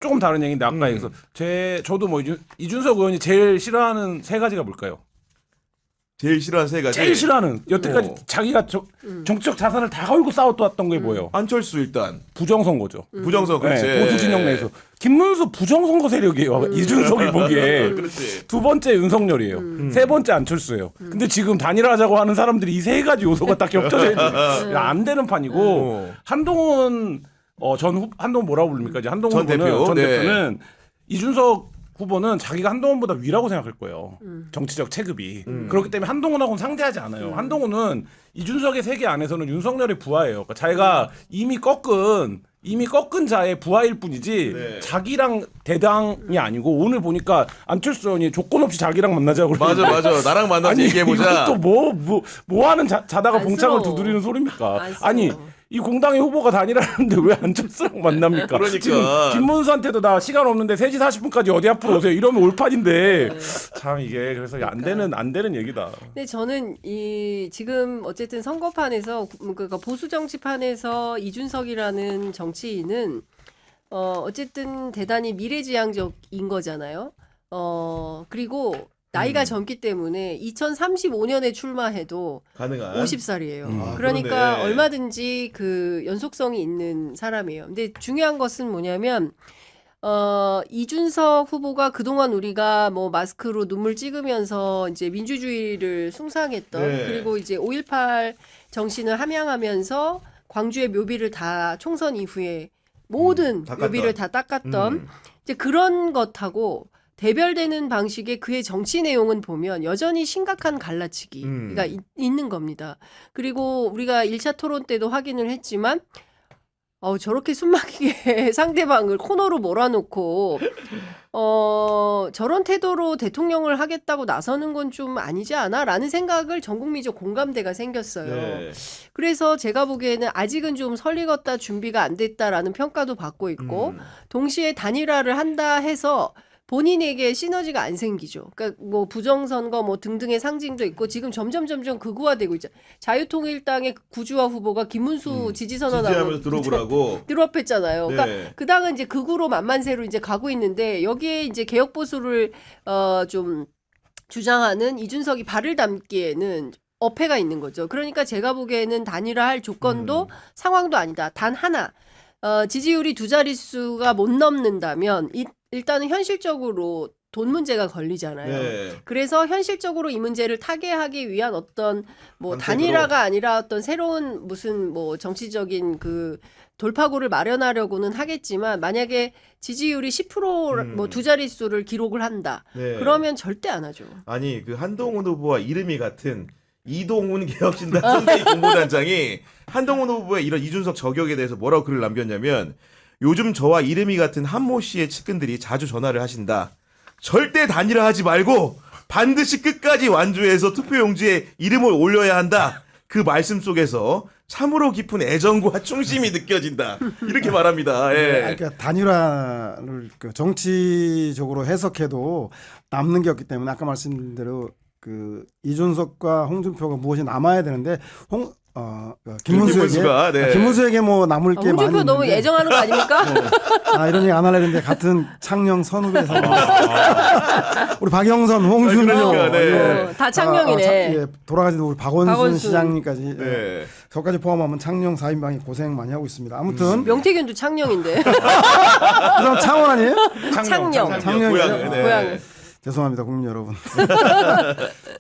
조금 다른 얘기인데 아까 얘기해서 저도 뭐 이준석 의원이 제일 싫어하는 세 가지가 뭘까요? 제일 싫어하는 세 가지. 제일 싫어하는 여태까지 자기가 정치적 자산을 다 걸고 싸웠던 게 뭐예요? 안철수 일단 부정선거죠. 부정선거 그렇지. 네, 보수 진영 내에서 김문수 부정선거 세력이에요. 이준석이 보기에. 그렇지. 두 번째 윤석열이에요. 세 번째 안철수예요. 근데 지금 단일화하자고 하는 사람들이 이 세 가지 요소가 딱 겹쳐져 있는 안 되는 판이고 한동훈 한동훈 뭐라고 부릅니까? 이제 한동훈 전 대표는 이준석 후보는 자기가 한동훈보다 위라고 생각할 거예요. 정치적 체급이. 그렇기 때문에 한동훈하고는 상대하지 않아요. 한동훈은 이준석의 세계 안에서는 윤석열의 부하예요. 그러니까 자기가 이미 꺾은 자의 부하일 뿐이지 자기랑 대당이 아니고 오늘 보니까 안철수 의원이 조건 없이 자기랑 만나자고 맞아. 나랑 만나서 얘기해보자. 이것도 뭐 하는 자다가 봉창을 두드리는 소리입니까? 아니 이 공당의 후보가 단일하는데 왜 안철수랑 만납니까? 그러니까. 지금 김문수한테도 나 시간 없는데 3시 40분까지 어디 앞으로 오세요. 이러면 올판인데 참 이게 그래서 안 되는 얘기다. 근데 저는 지금 어쨌든 선거판에서 그러니까 보수 정치판에서 이준석이라는 정치인은 어쨌든 대단히 미래지향적인 거잖아요. 그리고 나이가 젊기 때문에 2035년에 출마해도 가능한 50살이에요. 그러니까 그러네. 얼마든지 그 연속성이 있는 사람이에요. 근데 중요한 것은 뭐냐면 이준석 후보가 그동안 우리가 뭐 마스크로 눈물 찍으면서 이제 민주주의를 숭상했던 그리고 이제 5.18 정신을 함양하면서 광주의 묘비를 다 총선 이후에 모든 묘비를 다 닦았던 이제 그런 것하고 대별되는 방식의 그의 정치 내용은 보면 여전히 심각한 갈라치기가 있는 겁니다. 그리고 우리가 1차 토론 때도 확인을 했지만 저렇게 숨막히게 상대방을 코너로 몰아놓고 저런 태도로 대통령을 하겠다고 나서는 건 좀 아니지 않아? 라는 생각을 전국민적 공감대가 생겼어요. 네. 그래서 제가 보기에는 아직은 좀 설익었다 준비가 안 됐다라는 평가도 받고 있고 동시에 단일화를 한다 해서 본인에게 시너지가 안 생기죠. 그러니까 뭐 부정선거 뭐 등등의 상징도 있고 지금 점점 극우화되고 있죠. 자유통일당의 구주화 후보가 김문수 지지선언하고 지지하면서 들어오라고. 드롭했잖아요. 그러니까 네. 그 당은 이제 극우로 만만세로 이제 가고 있는데 여기에 이제 개혁 보수를 좀 주장하는 이준석이 발을 담기에는 어폐가 있는 거죠. 그러니까 제가 보기에는 단일화할 조건도 상황도 아니다. 단 하나. 지지율이 두 자릿수가 못 넘는다면 일단은 현실적으로 돈 문제가 걸리잖아요. 네. 그래서 현실적으로 이 문제를 타개하기 위한 어떤 뭐 정책으로. 단일화가 아니라 어떤 새로운 무슨 뭐 정치적인 그 돌파구를 마련하려고는 하겠지만 만약에 지지율이 10%뭐 두 자릿수를 기록을 한다. 네. 그러면 절대 안 하죠. 아니 그 한동훈 후보와 이름이 같은 이동훈 개혁신당 선대위 공보단장이 한동훈 후보의 이런 이준석 저격에 대해서 뭐라고 글을 남겼냐면 요즘 저와 이름이 같은 한모 씨의 측근들이 자주 전화를 하신다. 절대 단일화하지 말고 반드시 끝까지 완주해서 투표용지에 이름을 올려야 한다. 그 말씀 속에서 참으로 깊은 애정과 충심이 느껴진다. 이렇게 말합니다. 예. 그러니까 단일화를 그 정치적으로 해석해도 남는 게 없기 때문에 아까 말씀대로 그 이준석과 홍준표가 무엇이 남아야 되는데 김문수가, 네. 김문수에게 뭐 남을 게 많이 홍준표 있는데 너무 애정하는 거 아닙니까? 이런 얘기 안 하려고 했는데 같은 창녕 선후배에서 우리 박영선, 홍준표 그러니까, 네. 다 창녕이네. 예, 돌아가신 우리 박원순 시장님까지 네. 저까지 포함하면 창녕 4인방이 고생 많이 하고 있습니다. 아무튼 명태균도 창녕인데. 그 사람 창원 아니에요? 창녕. 창녕이요? 고향. 네. 고향. 죄송합니다, 국민 여러분.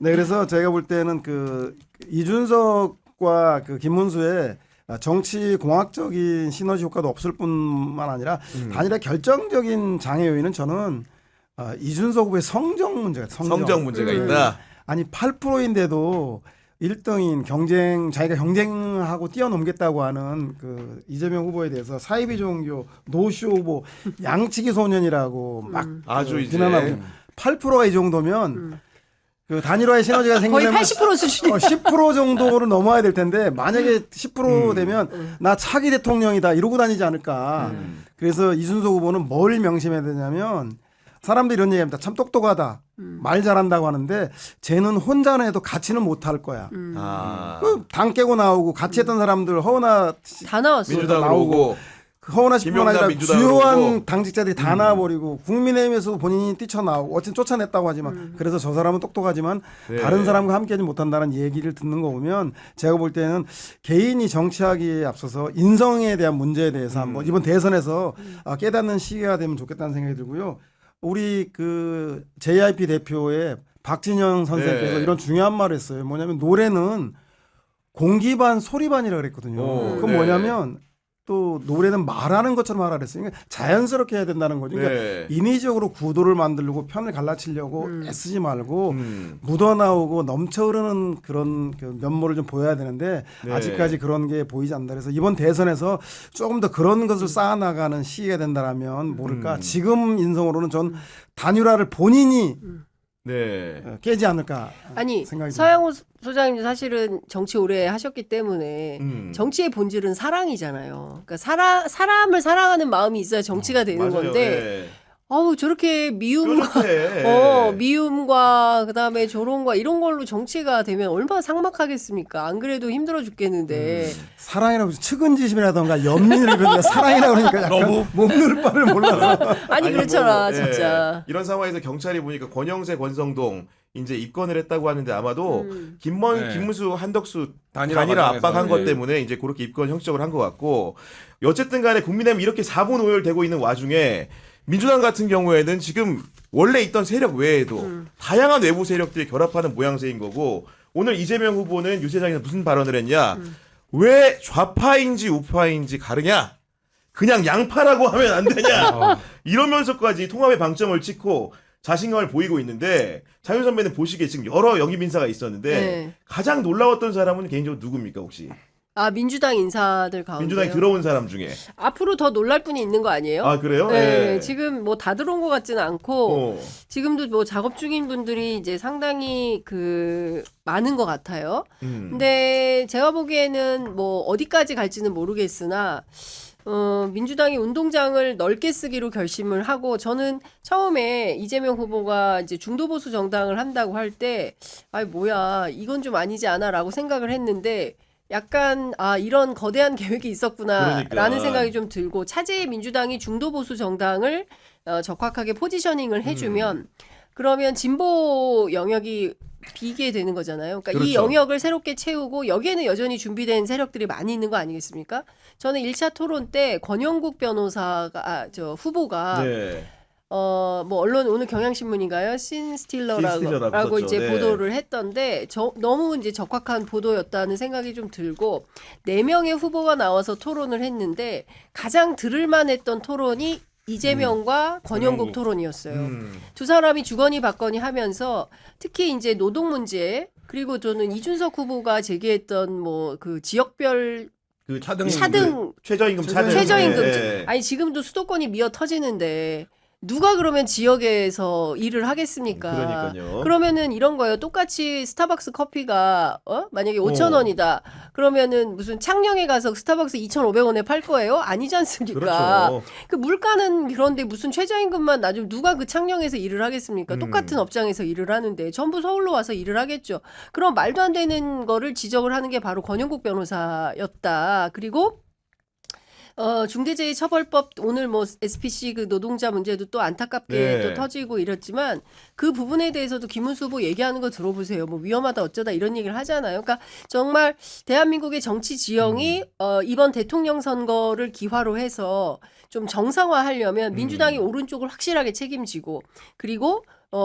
네, 그래서 제가 볼 때는 그 이준석과 그 김문수의 정치 공학적인 시너지 효과도 없을 뿐만 아니라 단일화 결정적인 장애 요인은 저는 이준석 후보의 성적 문제가 성적 문제가 있다. 아니 8%인데도 1등인 자기가 경쟁하고 뛰어넘겠다고 하는 그 이재명 후보에 대해서 사이비 종교, 노쇼 후보, 양치기 소년이라고 막 아주 이제 비난하고 8%가 이 정도면 그 단일화의 시너지가 생기면 거의 80% 수준이야. 10% 정도를 넘어야 될 텐데 만약에 10% 되면 나 차기 대통령이다 이러고 다니지 않을까. 그래서 이준석 후보는 뭘 명심해야 되냐면 사람들이 이런 얘기합니다. 참 똑똑하다. 말 잘한다고 하는데 쟤는 혼자는 해도 같이는 못할 거야. 아. 당 깨고 나오고 같이 했던 사람들 허은하 다 나왔어. 민주당으로 오고 허은하 씨뿐만 김용남 아니라 민주당으로 주요한 오고. 당직자들이 다 나와버리고 국민의힘에서도 본인이 뛰쳐나오고 어쨌든 쫓아냈다고 하지만 그래서 저 사람은 똑똑하지만 네. 다른 사람과 함께하지 못한다는 얘기를 듣는 거 보면 제가 볼 때는 개인이 정치하기에 앞서서 인성에 대한 문제에 대해서 한번 이번 대선에서 깨닫는 시기가 되면 좋겠다는 생각이 들고요. 우리 그 JYP 대표의 박진영 선생께서 네. 이런 중요한 말을 했어요. 뭐냐면 노래는 공기반 소리반이라 그랬거든요. 오, 그건 네. 뭐냐면 또 노래는 말하는 것처럼 하라 그랬어요. 그러니까 자연스럽게 해야 된다는 거죠. 그러니까 네. 인위적으로 구도를 만들고 편을 갈라치려고 애쓰지 말고 묻어나오고 넘쳐 흐르는 그런 그 면모를 좀 보여야 되는데 네. 아직까지 그런 게 보이지 않는다. 그래서 이번 대선에서 조금 더 그런 것을 쌓아나가는 시기가 된다라면 모를까. 지금 인성으로는 전 단일화를 본인이 네. 깨지 않을까 아니 생각이 듭니다. 서양호 소장님 사실은 정치 오래 하셨기 때문에 음. 정치의 본질은 사랑이잖아요. 그러니까 사람을 사랑하는 마음이 있어야 정치가 되는 맞아요. 건데 네. 어우 저렇게 미움과 뾰족해. 미움과 그다음에 조롱과 이런 걸로 정치가 되면 얼마나 삭막하겠습니까? 안 그래도 힘들어 죽겠는데 사랑이라고 측은지심이라던가 연민을 그러니까 사랑이라고 그러니까 약간 너무? 몸둘 바를 몰라서 아니 그렇잖아 뭐, 진짜. 이런 상황에서 경찰이 보니까 권영세, 권성동 이제 입건을 했다고 하는데 아마도 네. 김문수, 한덕수 단일화 단일화 과정에서, 압박한 것 네. 때문에 이제 그렇게 입건 형식적으로 한 것 같고 어쨌든 간에 국민의힘 이렇게 4분 5열 되고 있는 와중에 민주당 같은 경우에는 지금 원래 있던 세력 외에도 다양한 외부 세력들이 결합하는 모양새인 거고 오늘 이재명 후보는 유세장에서 무슨 발언을 했냐 왜 좌파인지 우파인지 가르냐 그냥 양파라고 하면 안 되냐 이러면서까지 통합의 방점을 찍고 자신감을 보이고 있는데 장윤 선배는 보시기에 지금 여러 영입 인사가 있었는데 네. 가장 놀라웠던 사람은 개인적으로 누굽니까 혹시? 아 민주당 인사들 가운데 민주당에 들어온 사람 중에. 앞으로 더 놀랄 분이 있는 거 아니에요? 아 그래요? 네, 예. 지금 뭐 다 들어온 것 같지는 않고 어. 지금도 뭐 작업 중인 분들이 이제 상당히 그 많은 것 같아요. 음. 근데 제가 보기에는 뭐 어디까지 갈지는 모르겠으나 민주당이 운동장을 넓게 쓰기로 결심을 하고 저는 처음에 이재명 후보가 이제 중도보수 정당을 한다고 할 때 아이 뭐야 이건 좀 아니지 않아라고 생각을 했는데 약간 이런 거대한 계획이 있었구나라는 그러니까. 생각이 좀 들고 차제의 민주당이 중도보수 정당을 적확하게 포지셔닝을 해주면 그러면 진보 영역이 비게 되는 거잖아요. 그러니까 이 그렇죠. 영역을 새롭게 채우고 여기에는 여전히 준비된 세력들이 많이 있는 거 아니겠습니까? 저는 1차 토론 때 권영국 변호사가 후보가 네. 뭐 언론 오늘 경향신문인가요? 신스틸러라고 신스틸러라고 이제 썼죠. 네. 보도를 했던데 너무 이제 적확한 보도였다는 생각이 좀 들고 4명의 후보가 나와서 토론을 했는데 가장 들을만했던 토론이 이재명과 권영국 토론이었어요. 두 사람이 주거니 받거니 하면서 특히 이제 노동 문제 그리고 저는 이준석 후보가 제기했던 뭐 그 지역별 그 차등 최저임금 차등. 최저임금 네. 아니 지금도 수도권이 미어 터지는데 누가 그러면 지역에서 일을 하겠습니까? 그러니까요. 그러면은 이런 거예요. 똑같이 스타벅스 커피가 만약에 5,000원이다. 그러면은 무슨 창녕에 가서 스타벅스 2,500원에 팔 거예요? 아니지 않습니까? 그렇죠. 그 물가는 그런데 무슨 최저임금만 낮으면 누가 그 창녕에서 일을 하겠습니까? 똑같은 업장에서 일을 하는데 전부 서울로 와서 일을 하겠죠. 그럼 말도 안 되는 거를 지적을 하는 게 바로 권영국 변호사였다. 그리고 중대재해처벌법 오늘 뭐 SPC 그 노동자 문제도 또 안타깝게 네. 또 터지고 이랬지만 그 부분에 대해서도 김문수 후보 얘기하는 거 들어보세요. 뭐 위험하다 어쩌다 이런 얘기를 하잖아요. 그러니까 정말 대한민국의 정치 지형이 이번 대통령 선거를 기화로 해서 좀 정상화하려면 민주당이 오른쪽을 확실하게 책임지고 그리고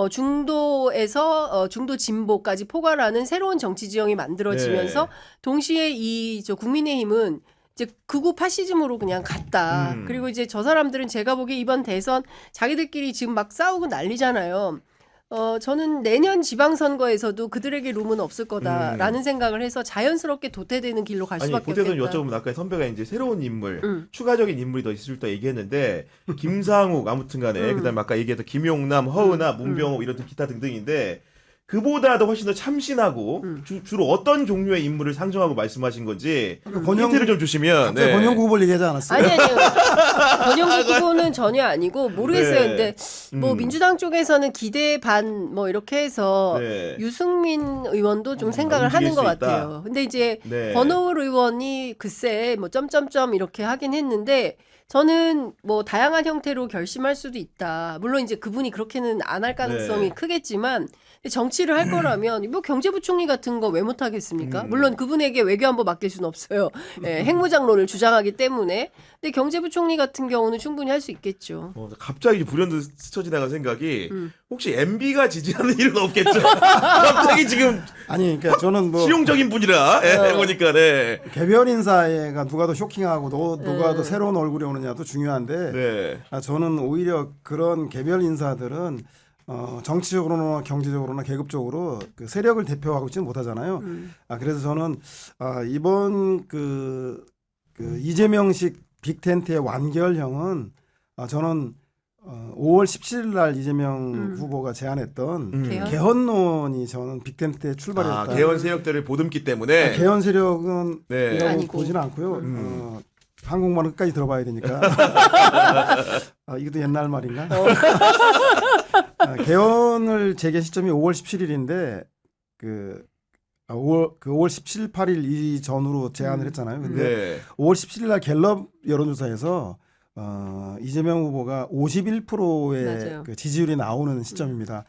중도에서 중도 진보까지 포괄하는 새로운 정치 지형이 만들어지면서 네. 동시에 국민의힘은 이제 극우 파시즘으로 그냥 갔다. 그리고 이제 저 사람들은 제가 보기에 이번 대선 자기들끼리 지금 막 싸우고 난리잖아요. 저는 내년 지방선거에서도 그들에게 룸은 없을 거다라는 생각을 해서 자연스럽게 도태되는 길로 갈 아니 수밖에 보태는 없겠다. 여쭤보면 아까 선배가 이제 새로운 인물, 추가적인 인물이 더 있을 때 얘기했는데 김상욱 아무튼간에 그다음에 아까 얘기했던 김용남, 허은하, 문병호 이런 기타 등등인데 그보다도 훨씬 더 참신하고 주로 어떤 종류의 인물을 상정하고 말씀하신 건지 힌트를 좀 주시면. 갑자기 권영국 후보를 얘기하지 않았어요? 아니요. 권영국 후보는 전혀 아니고 모르겠어요. 네. 근데 뭐 민주당 쪽에서는 기대 반 뭐 이렇게 해서 네. 유승민 의원도 좀 생각을 움직일 하는 것 수 있다. 같아요. 근데 이제 네. 권오을 의원이 글쎄 뭐 점점점 이렇게 하긴 했는데 저는 뭐 다양한 형태로 결심할 수도 있다. 물론 이제 그분이 그렇게는 안 할 가능성이 네. 크겠지만 정치를 할 거라면 뭐 경제부총리 같은 거 왜 못 하겠습니까? 물론 그분에게 외교안보 맡길 수는 없어요. 예, 핵무장론을 주장하기 때문에. 근데 경제부총리 같은 경우는 충분히 할 수 있겠죠. 갑자기 불현듯 스쳐 지나간 생각이 혹시 MB가 지지하는 일은 없겠죠? 갑자기 지금 아니 그러니까 저는 뭐 실용적인 분이라 보니까 네. 개별 인사가 누가 더 쇼킹하고 누가 더 새로운 얼굴이 오느냐도 중요한데 네. 저는 오히려 그런 개별 인사들은 정치적으로나 경제적으로나 계급적으로 그 세력을 대표하고 있지는 못하잖아요. 그래서 저는 이번 그 이재명식 빅텐트의 완결형은 저는 5월 17일 날 이재명 후보가 제안했던 개헌? 개헌론이 저는 빅텐트에 출발했다. 개헌 세력들을 보듬기 때문에 개헌 세력은 네. 이라고 아니고. 보지는 않고요. 한국말은 끝까지 들어봐야 되니까. 이것도 옛날 말인가? 개헌을 재개 시점이 5월 17일인데 그 5월 17, 8일 이전으로 제안을 했잖아요. 근데 네. 5월 17일 날 갤럽 여론조사에서 이재명 후보가 51%의 맞아요. 그 지지율이 나오는 시점입니다.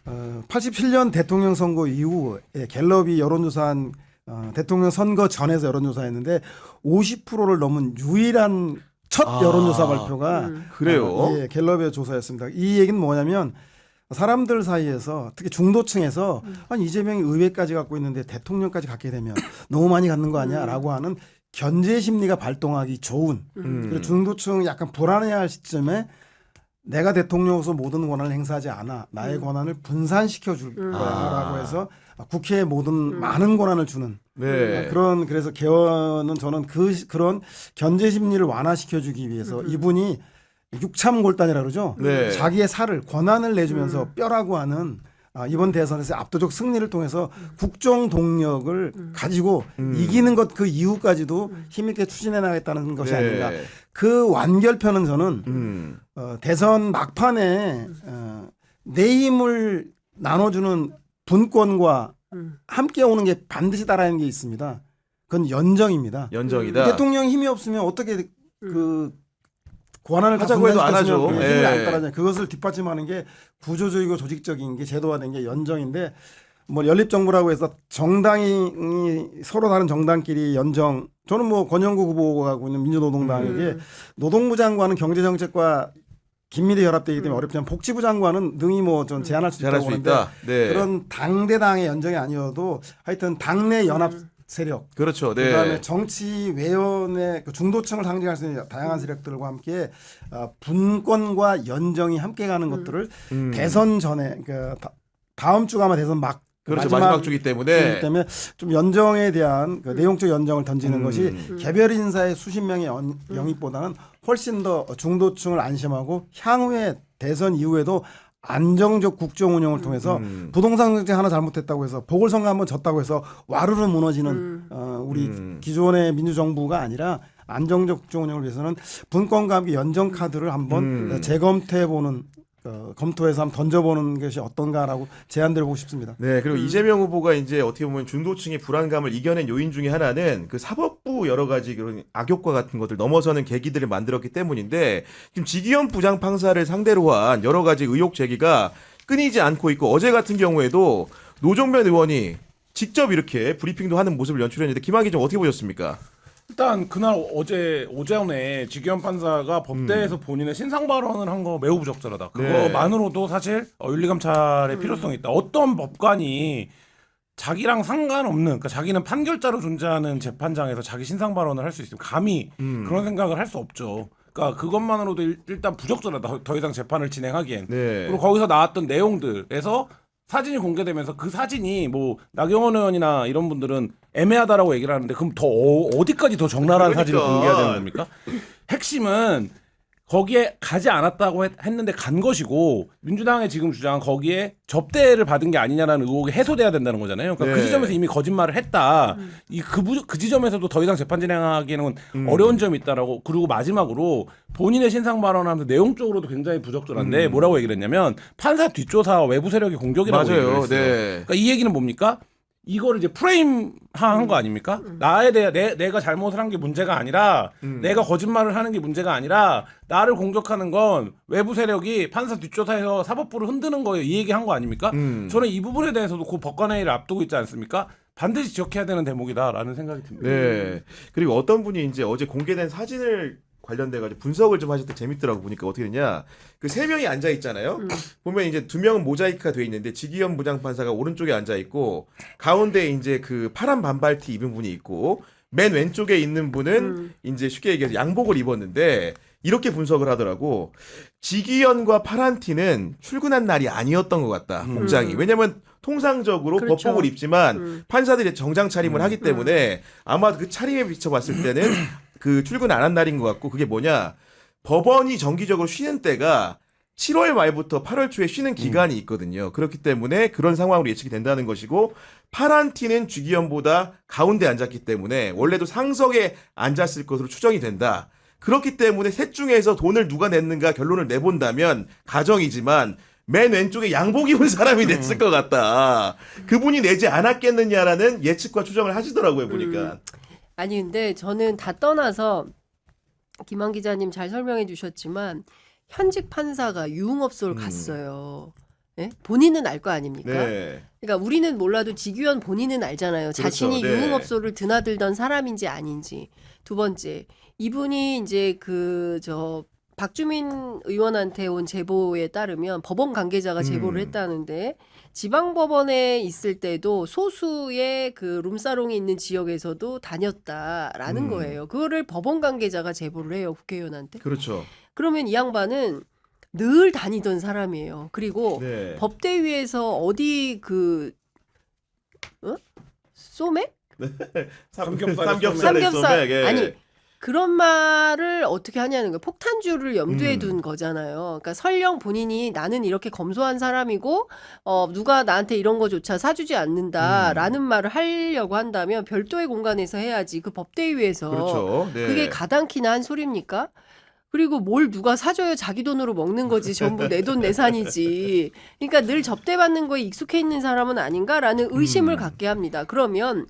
87년 대통령 선거 이후에 갤럽이 여론조사한 대통령 선거 전에서 여론조사했는데 50%를 넘은 유일한 첫 여론조사 발표가 그래요? 예, 갤럽의 조사였습니다. 이 얘기는 뭐냐면 사람들 사이에서 특히 중도층에서 아니 이재명이 의회까지 갖고 있는데 대통령까지 갖게 되면 너무 많이 갖는 거 아니야라고 하는 견제 심리가 발동하기 좋은 그리고 중도층 약간 불안해할 시점에 내가 대통령으로서 모든 권한을 행사하지 않아 나의 권한을 분산시켜 줄 거야라고 해서 국회에 모든 많은 권한을 주는 네. 그래서 개헌은 저는 그런 견제 심리를 완화시켜 주기 위해서 이분이 육참골단이라 그러죠. 네. 자기의 살을 권한을 내주면서 뼈라고 하는 이번 대선에서 압도적 승리를 통해서 국정 동력을 가지고 이기는 것 그 이후까지도 힘있게 추진해 나가겠다는 것이 네. 아닌가. 그 완결편은 저는 대선 막판에 내 힘을 나눠주는 분권과 함께 오는 게 반드시 따라하는 게 있습니다. 그건 연정입니다. 연정이다. 대통령 힘이 없으면 어떻게 그 권한을 하자고 해도 안 분산시켰으면 하죠. 힘이 예. 안 따라잖아요. 그것을 뒷받침하는 게 구조적이고 조직적인 게 제도화된 게 연정인데 뭐 연립정부라고 해서 정당이 서로 다른 정당끼리 연정 저는 뭐 권영구 후보가 하고 있는 민주노동당에게 노동부 장관은 경제정책과 긴밀히 결합되기 때문에 어렵지만 복지부 장관은 능히 뭐 좀 제안할 수 잘할 있다고 수 보는데 있다. 네. 그런 당대당의 연정이 아니어도 하여튼 당내 연합 세력 그렇죠. 네. 그다음에 정치 외연의 그 중도층을 상징할 수 있는 다양한 세력들과 함께 분권과 연정이 함께 가는 것들을 대선 전에 그 다음 주가 아마 대선 그렇죠. 마지막 주기 때문에 좀 연정에 대한 그 내용적 연정을 던지는 것이 개별 인사의 수십 명의 영입보다는 훨씬 더 중도층을 안심하고 향후에 대선 이후에도 안정적 국정 운영을 통해서 부동산 정책 하나 잘못했다고 해서 보궐선거 한번 졌다고 해서 와르르 무너지는 우리 기존의 민주정부가 아니라 안정적 국정 운영을 위해서는 분권과 함께 연정 카드를 한번 재검토해보는 검토해서 한번 던져보는 것이 어떤가라고 제안드려보고 싶습니다. 네, 그리고 이재명 후보가 이제 어떻게 보면 중도층의 불안감을 이겨낸 요인 중에 하나는 그 사법부 여러 가지 그런 악효과 같은 것들 넘어서는 계기들을 만들었기 때문인데 지금 지기현 부장판사를 상대로 한 여러 가지 의혹 제기가 끊이지 않고 있고 어제 같은 경우에도 노정면 의원이 직접 이렇게 브리핑도 하는 모습을 연출했는데 김학의 좀 어떻게 보셨습니까? 일단 그날 오전에 지기현 판사가 법대에서 본인의 신상 발언을 한 거 매우 부적절하다. 그거만으로도 사실 윤리감찰의 필요성이 있다. 어떤 법관이 자기랑 상관없는, 그러니까 자기는 판결자로 존재하는 재판장에서 자기 신상 발언을 할 수 있으면 감히 그런 생각을 할 수 없죠. 그러니까 그것만으로도 일단 부적절하다. 더 이상 재판을 진행하기엔. 네. 그리고 거기서 나왔던 내용들에서 사진이 공개되면서 그 사진이 뭐 나경원 의원이나 이런 분들은 애매하다라고 얘기를 하는데 그럼 더 어디까지 더 적나라한 그러니까. 사진을 공개해야 되는 겁니까? 핵심은 거기에 가지 않았다고 했는데 간 것이고 민주당의 지금 주장은 거기에 접대를 받은 게 아니냐라는 의혹이 해소돼야 된다는 거잖아요. 그러니까 네. 그 지점에서 이미 거짓말을 했다. 그 지점에서도 더 이상 재판 진행하기에는 어려운 점이 있다라고. 그리고 마지막으로 본인의 신상 발언하면서 내용적으로도 굉장히 부적절한데 뭐라고 얘기를 했냐면 판사 뒷조사와 외부 세력의 공격이라고 얘기를 맞아요. 했어요. 네. 그러니까 이 얘기는 뭡니까? 이거를 이제 프레임화한 거 아닙니까? 나에 대해 내가 잘못을 한 게 문제가 아니라 내가 거짓말을 하는 게 문제가 아니라 나를 공격하는 건 외부 세력이 판사 뒷조사해서 사법부를 흔드는 거예요. 이 얘기한 거 아닙니까? 저는 이 부분에 대해서도 그 법관회의를 앞두고 있지 않습니까? 반드시 지적해야 되는 대목이다라는 생각이 듭니다. 네. 그리고 어떤 분이 이제 어제 공개된 사진을 관련돼가지고 분석을 좀 하실 때 재밌더라고 보니까 어떻게 되냐. 그 세 명이 앉아 있잖아요. 보면 이제 두 명은 모자이크가 돼 있는데 지기현 부장판사가 오른쪽에 앉아 있고 가운데 이제 그 파란 반발티 입은 분이 있고 맨 왼쪽에 있는 분은 이제 쉽게 얘기해서 양복을 입었는데 이렇게 분석을 하더라고. 지기현과 파란티는 출근한 날이 아니었던 것 같다. 복장이. 왜냐면 통상적으로 그렇죠. 법복을 입지만 판사들이 정장 차림을 하기 때문에 아마 그 차림에 비춰봤을 때는 그 출근 안 한 날인 것 같고 그게 뭐냐. 법원이 정기적으로 쉬는 때가 7월 말부터 8월 초에 쉬는 기간이 있거든요. 그렇기 때문에 그런 상황으로 예측이 된다는 것이고 파란티는 주기현보다 가운데 앉았기 때문에 원래도 상석에 앉았을 것으로 추정이 된다. 그렇기 때문에 셋 중에서 돈을 누가 냈는가 결론을 내본다면 가정이지만 맨 왼쪽에 양복 입은 사람이 냈을 것 같다. 그분이 내지 않았겠느냐라는 예측과 추정을 하시더라고요. 보니까. 아니 근데 저는 다 떠나서 김한 기자님 잘 설명해 주셨지만 현직 판사가 유흥업소를 갔어요. 네? 본인은 알 거 아닙니까? 네. 그러니까 우리는 몰라도 지규현 본인은 알잖아요. 자신이 네. 유흥업소를 드나들던 사람인지 아닌지. 두 번째, 이분이 이제 박주민 의원한테 온 제보에 따르면 법원 관계자가 제보를 했다는데 지방법원에 있을 때도 소수의 그 룸사롱이 있는 지역에서도 다녔다라는 거예요. 그거를 법원 관계자가 제보를 해요, 국회의원한테. 그렇죠. 그러면 이 양반은 늘 다니던 사람이에요. 그리고 네. 법대위에서 어디 소맥? 삼겹살의 삼겹살. 소맥, 예. 아니 그런 말을 어떻게 하냐는 거예요. 폭탄주를 염두에 둔 거잖아요. 그러니까 설령 본인이 나는 이렇게 검소한 사람이고 누가 나한테 이런 거조차 사주지 않는다라는 말을 하려고 한다면 별도의 공간에서 해야지. 그 법대위에서 그렇죠. 네. 그게 가당키나 한 소리입니까? 그리고 뭘 누가 사줘요? 자기 돈으로 먹는 거지. 전부 내 돈 내산이지. 그러니까 늘 접대받는 거에 익숙해 있는 사람은 아닌가라는 의심을 갖게 합니다. 그러면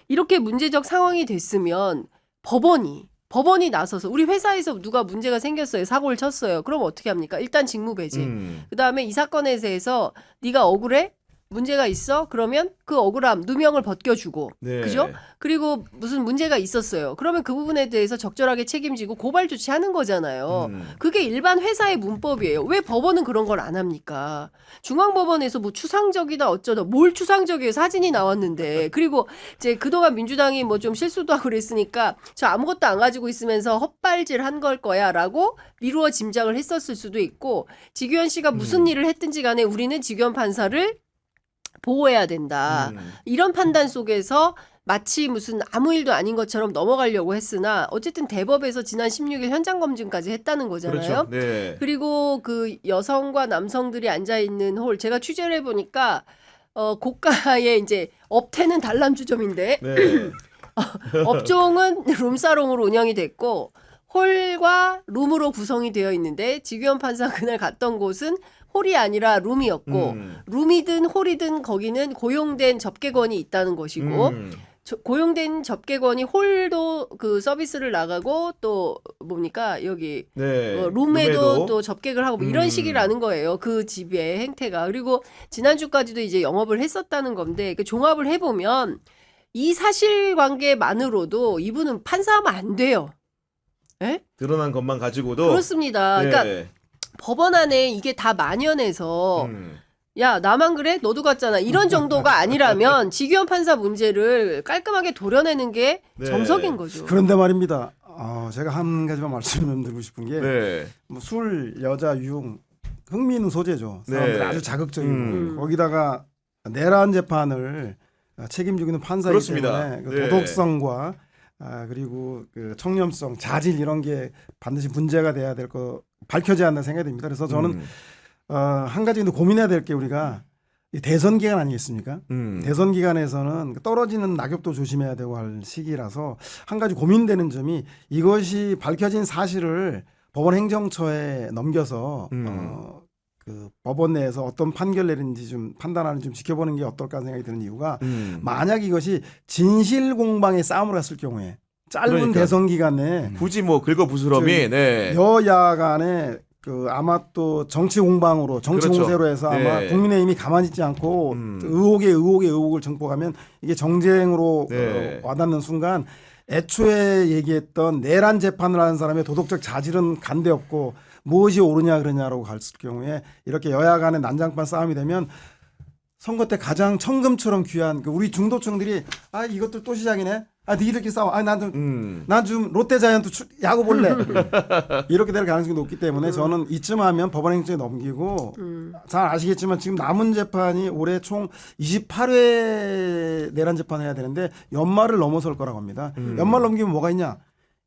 이렇게 문제적 상황이 됐으면 법원이 나서서 우리 회사에서 누가 문제가 생겼어요. 사고를 쳤어요. 그럼 어떻게 합니까? 일단 직무배제. 그다음에 이 사건에 대해서 네가 억울해? 문제가 있어? 그러면 그 억울함 누명을 벗겨주고 네. 그죠? 그리고 무슨 문제가 있었어요. 그러면 그 부분에 대해서 적절하게 책임지고 고발 조치하는 거잖아요. 그게 일반 회사의 문법이에요. 왜 법원은 그런 걸 안 합니까? 중앙법원에서 뭐 추상적이다 어쩌다 뭘 추상적이에요. 사진이 나왔는데. 그리고 이제 그동안 민주당이 뭐 좀 실수도 하고 그랬으니까 저 아무것도 안 가지고 있으면서 헛발질 한 걸 거야라고 미루어 짐작을 했었을 수도 있고 지규현 씨가 무슨 일을 했든지 간에 우리는 지규현 판사를 보호해야 된다. 이런 판단 속에서 마치 무슨 아무 일도 아닌 것처럼 넘어가려고 했으나 어쨌든 대법에서 지난 16일 현장 검증까지 했다는 거잖아요. 그렇죠. 네. 그리고 그 여성과 남성들이 앉아 있는 홀 제가 취재를 해보니까 고가의 이제 업태는 단란주점인데 네. 업종은 룸사롱으로 운영이 됐고 홀과 룸으로 구성이 되어 있는데 지규현 판사 그날 갔던 곳은 홀이 아니라 룸이었고 룸이든 홀이든 거기는 고용된 접객원이 있다는 것이고 고용된 접객원이 홀도 그 서비스를 나가고 또 뭡니까 여기 네. 룸에도 또 접객을 하고 뭐 이런 식이라는 거예요. 그 집의 행태가. 그리고 지난주까지도 이제 영업을 했었다는 건데 그 종합을 해보면 이 사실관계만으로도 이분은 판사하면 안 돼요. 에? 드러난 것만 가지고도 그렇습니다. 네. 그러니까 법원 안에 이게 다 만연해서 야 나만 그래? 너도 갔잖아. 이런 정도가 아니라면 지규현 판사 문제를 깔끔하게 도려내는 게 네. 정석인 거죠. 그런데 말입니다. 제가 한 가지만 말씀드리고 싶은 게 네. 뭐 술, 여자, 유흥 흥미있는 소재죠. 사람들이 네. 아주 자극적이고 거기다가 내란 재판을 책임지고 있는 판사이기 그렇습니다. 때문에 그 네. 도덕성과 그리고 그 청렴성, 자질 이런 게 반드시 문제가 돼야 될 거 밝혀져야 한다는 생각이 듭니다. 그래서 저는 한 가지 고민해야 될 게 우리가 이 대선 기간 아니겠습니까? 대선 기간에서는 떨어지는 낙엽도 조심해야 되고 할 시기라서 한 가지 고민되는 점이 이것이 밝혀진 사실을 법원 행정처에 넘겨서 그 법원 내에서 어떤 판결 내리는지 좀 판단하는 좀 지켜보는 게 어떨까 생각이 드는 이유가 만약 이것이 진실 공방의 싸움을 갔을 경우에 짧은 그러니까. 대선 기간 내에 굳이 뭐 긁어부스럼이 네. 여야 간에 그 아마 또 정치 공방으로 정치 그렇죠. 공세로 해서 아마 네. 국민의힘이 가만히 있지 않고 의혹을 증폭하면 이게 정쟁으로 네. 와닿는 순간 애초에 얘기했던 내란 재판을 하는 사람의 도덕적 자질은 간데 없고 무엇이 옳으냐 그러냐라고 갔을 경우에 이렇게 여야 간의 난장판 싸움이 되면 선거 때 가장 천금처럼 귀한 그 우리 중도층들이 아 이것들 또 시작이네. 아 니들끼리 싸워. 아 난 좀 롯데자이언트 야구 볼래. 이렇게 될 가능성이 높기 때문에 저는 이쯤 하면 법원행정에 넘기고 잘 아시겠지만 지금 남은 재판이 올해 총 28회 내란 재판을 해야 되는데 연말을 넘어설 거라고 합니다. 연말 넘기면 뭐가 있냐?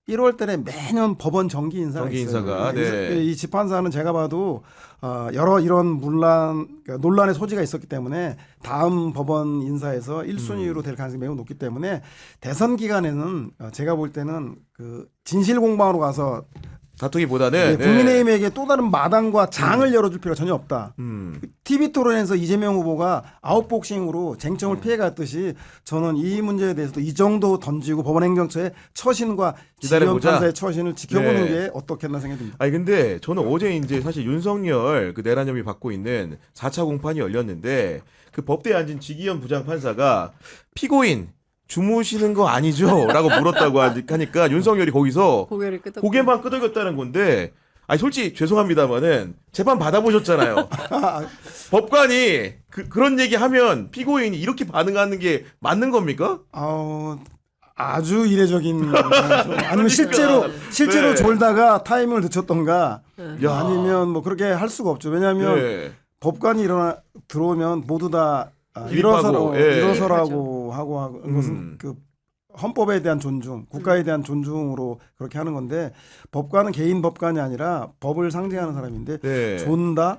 1월 달에 매년 법원 정기 인사가 정기 있어요. 인사가, 네. 이 재판사는 제가 봐도 여러 이런 논란의 소지가 있었기 때문에 다음 법원 인사에서 1순위로 될 가능성이 매우 높기 때문에 대선 기간에는 제가 볼 때는 그 진실 공방으로 가서 다투기보다는 국민의힘에게 또 다른 마당과 장을 열어줄 필요가 전혀 없다. 음. TV 토론에서 이재명 후보가 아웃복싱으로 쟁점을 피해갔듯이 저는 이 문제에 대해서도 이 정도 던지고 법원행정처의 처신과 지금 기다려보자. 판사의 처신을 지켜보는 네. 게 어떻겠나 생각이 듭니다. 아니 근데 저는 어제 이제 사실 윤석열 그 내란 혐의 받고 있는 4차 공판이 열렸는데 그 법대에 앉은 지기현 부장판사가 피고인 주무시는 거 아니죠? 라고 물었다고 하니까 윤석열이 거기서 고개를 끄덕. 고개만 끄덕였다는 건데 아니 솔직히 죄송합니다만은 재판 받아보셨잖아요. 법관이 그런 얘기하면 피고인이 이렇게 반응하는 게 맞는 겁니까? 아주 이례적인 아니면 실제로 네. 졸다가 타이밍을 늦췄던가 야. 아니면 뭐 그렇게 할 수가 없죠. 왜냐하면 네. 법관이 들어오면 모두 다 기립하고, 예. 일어서라고 하고 것은 그 헌법에 대한 존중, 국가에 대한 존중으로 그렇게 하는 건데 법관은 개인 법관이 아니라 법을 상징하는 사람인데 네. 존다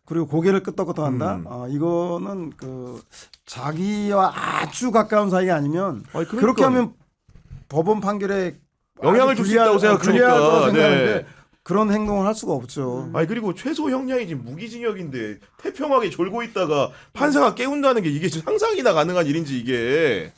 그리고 고개를 끄덕끄덕한다. 이거는 그 자기와 아주 가까운 사이가 아니면 아니, 그러니까. 그렇게 하면 법원 판결에 영향을 줄 수 있다고 생각하니까. 네. 그런 행동을 할 수가 없죠. 아니 그리고 최소 형량이 지금 무기징역인데 태평하게 졸고 있다가 판사가 깨운다는 게 이게 상상이나 가능한 일인지 이게.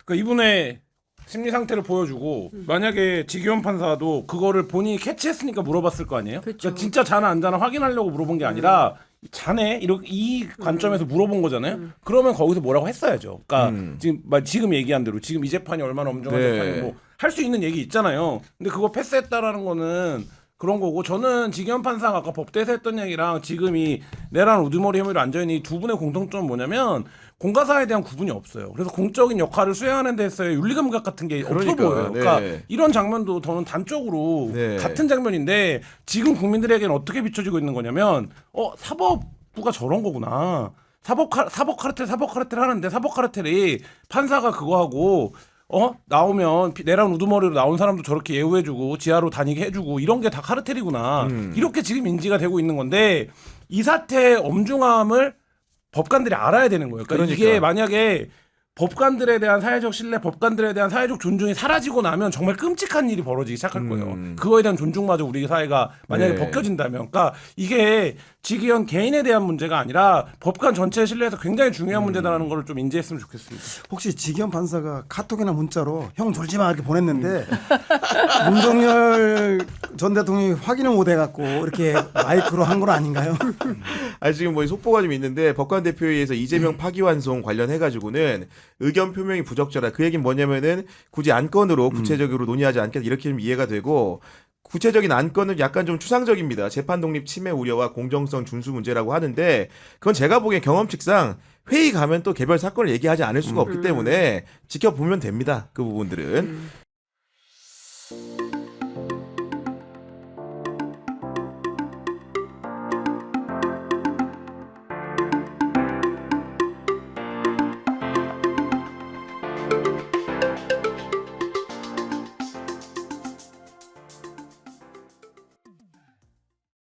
그러니까 이분의 심리 상태를 보여주고 만약에 지기현 판사도 그거를 본인이 캐치했으니까 물어봤을 거 아니에요? 그쵸. 그러니까 진짜 자나 안 자나 확인하려고 물어본 게 아니라 자네 이렇게 이 관점에서 물어본 거잖아요. 그러면 거기서 뭐라고 했어야죠. 그러니까 지금 얘기한 대로 지금 이 재판이 얼마나 엄중한 네. 재판이 뭐 할 수 있는 얘기 있잖아요. 근데 그거 패스했다라는 거는 그런 거고 저는 지기현 판사가 아까 법대에서 했던 얘기랑 지금 이 내란 우두머리 혐의로 앉아있는 이 두 분의 공통점은 뭐냐면 공가사에 대한 구분이 없어요. 그래서 공적인 역할을 수행하는 데서의 윤리감각 같은 게 없어 그러니까, 보여요. 그러니까 네. 이런 장면도 저는 단적으로 네. 같은 장면인데 지금 국민들에게는 어떻게 비춰지고 있는 거냐면 사법부가 저런 거구나. 사법 카르텔 하는데 사법 카르텔이 판사가 그거 하고 나오면 내란 우두머리로 나온 사람도 저렇게 예우해주고 지하로 다니게 해주고 이런 게 다 카르텔이구나. 이렇게 지금 인지가 되고 있는 건데 이 사태의 엄중함을 법관들이 알아야 되는 거예요. 그러니까 이게 만약에 법관들에 대한 사회적 신뢰, 법관들에 대한 사회적 존중이 사라지고 나면 정말 끔찍한 일이 벌어지기 시작할 거예요. 그거에 대한 존중마저 우리 사회가 만약에 네. 벗겨진다면, 그러니까 이게 지기현 개인에 대한 문제가 아니라 법관 전체의 신뢰에서 굉장히 중요한 문제다라는 걸 좀 인지했으면 좋겠습니다. 혹시 지기현 판사가 카톡이나 문자로 형 졸지 마 이렇게 보냈는데 윤석열 전 대통령이 확인을 못 해갖고 이렇게 마이크로 한 건 아닌가요? 아니 지금 뭐 속보가 좀 있는데 법관 대표회의에서 이재명 파기환송 관련해 가지고는 의견 표명이 부적절하다. 그 얘기는 뭐냐면은 굳이 안건으로 구체적으로 논의하지 않겠다 이렇게 좀 이해가 되고 구체적인 안건은 약간 좀 추상적입니다. 재판 독립 침해 우려와 공정성 준수 문제라고 하는데 그건 제가 보기엔 경험칙상 회의 가면 또 개별 사건을 얘기하지 않을 수가 없기 때문에 지켜보면 됩니다. 그 부분들은.